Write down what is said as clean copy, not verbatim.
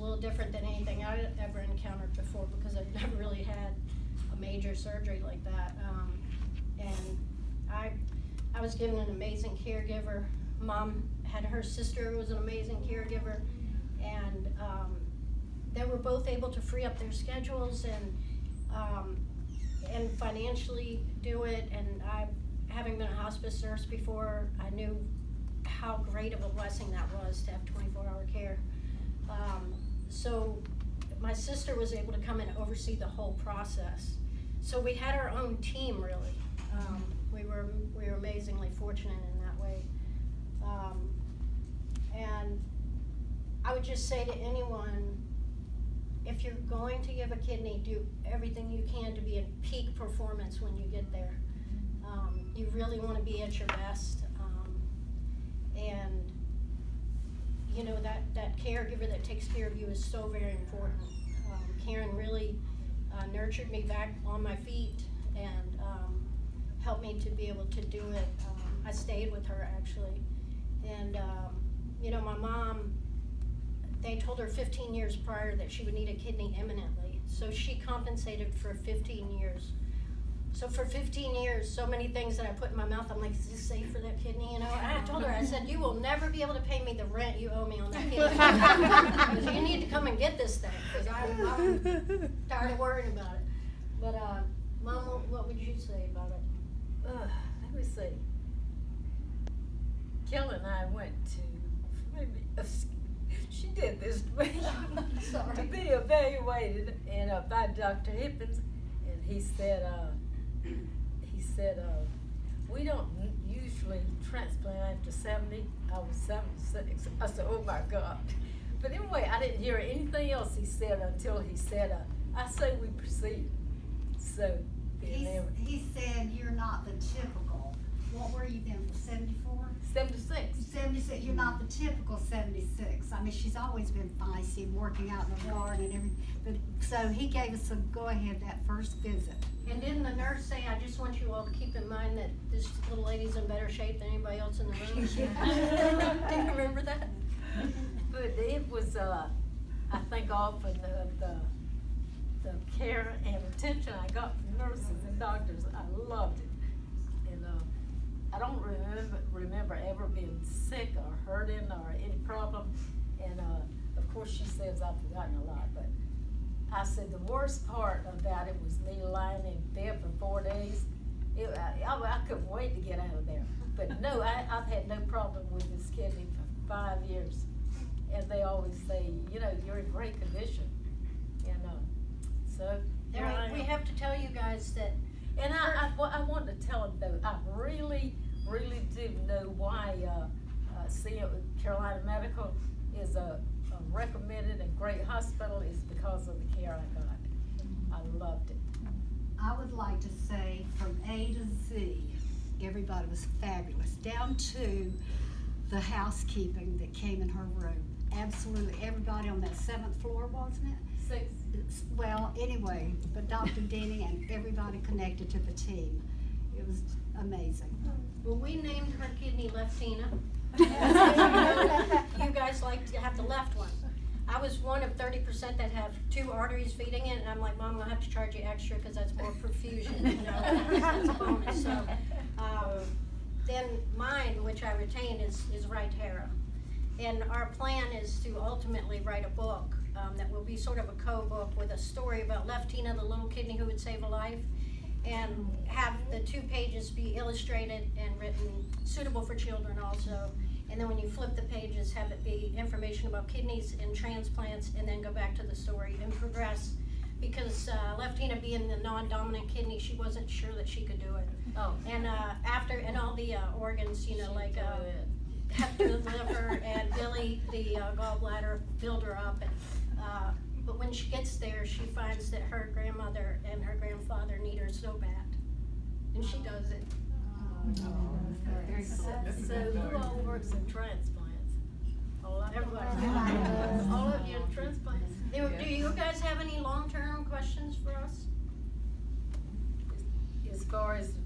little different than anything I'd ever encountered before because I've never really had a major surgery like that. And I was given an amazing caregiver. Mom had her sister who was an amazing caregiver, and they were both able to free up their schedules and financially do it. And having been a hospice nurse before, I knew how great of a blessing that was to have 24-hour care. So my sister was able to come and oversee the whole process. So we had our own team, really. We were amazingly fortunate in that way. And I would just say to anyone, if you're going to give a kidney, do everything you can to be in peak performance when you get there. You really want to be at your best. And you know, that caregiver that takes care of you is so very important. Karen really nurtured me back on my feet and helped me to be able to do it. I stayed with her actually. And you know, my mom, they told her 15 years prior that she would need a kidney imminently. So she compensated for 15 years. So for 15 years, so many things that I put in my mouth, I'm like, is this safe for that kidney? You know, and I told her, I said, you will never be able to pay me the rent you owe me on that kidney. Because you need to come and get this thing, because I'm tired of worrying about it. But Mom, what would you say about it? Let me see. Kelly and I went to, she did this to me, Sorry. to be evaluated and by Dr. Hippins, and he said, we don't usually transplant after 70. I was 76. I said, oh my God. But anyway, I didn't hear anything else he said until he said, I say we proceed. So, he said you're not the typical. What were you then, 74? 76. 76, you're not the typical 76. I mean, she's always been feisty, working out in the yard and everything. But so he gave us a go-ahead that first visit. And didn't the nurse say, I just want you all to keep in mind that this little lady's in better shape than anybody else in the room? Do you remember that? But it was, I think, often the care and attention I got from nurses and doctors. I loved it. And I don't remember ever being sick or hurting or any problem. And of course she says I've forgotten a lot, but I said the worst part about it was me lying in bed for 4 days. I couldn't wait to get out of there. But no, I've had no problem with this kidney for 5 years. And they always say, you know, you're in great condition. And so there I am. We have to tell you guys that. And I want to tell them though, I really do know why Carolina Medical is a recommended and great hospital is because of the care I got. I loved it. I would like to say from A to Z, everybody was fabulous, down to the housekeeping that came in her room. Absolutely everybody on that 7th floor, wasn't it? 6. Well, anyway, but Dr. Denny and everybody connected to the team. It was amazing. Well, we named her kidney Leftina. You guys like to have the left one. I was one of 30% that have 2 arteries feeding it, and I'm like, Mom, I'm gonna have to charge you extra because that's more perfusion, you know, that's a bonus. So, then mine, which I retained, is Rytera. And our plan is to ultimately write a book that will be sort of a co-book with a story about Leftina, the little kidney who would save a life, and have the 2 pages be illustrated and written, suitable for children also. And then when you flip the pages, have it be information about kidneys and transplants, and then go back to the story and progress. Because Leftina being the non-dominant kidney, she wasn't sure that she could do it. Oh. And and all the organs, you know, like Hector the liver and Billy the gallbladder, build her up. And, but when she gets there, she finds that her grandmother and her grandfather need her so bad, and she does it. So who all works in transplants? Everybody. All of you in transplants? Do you guys have any long-term questions for us? As far as the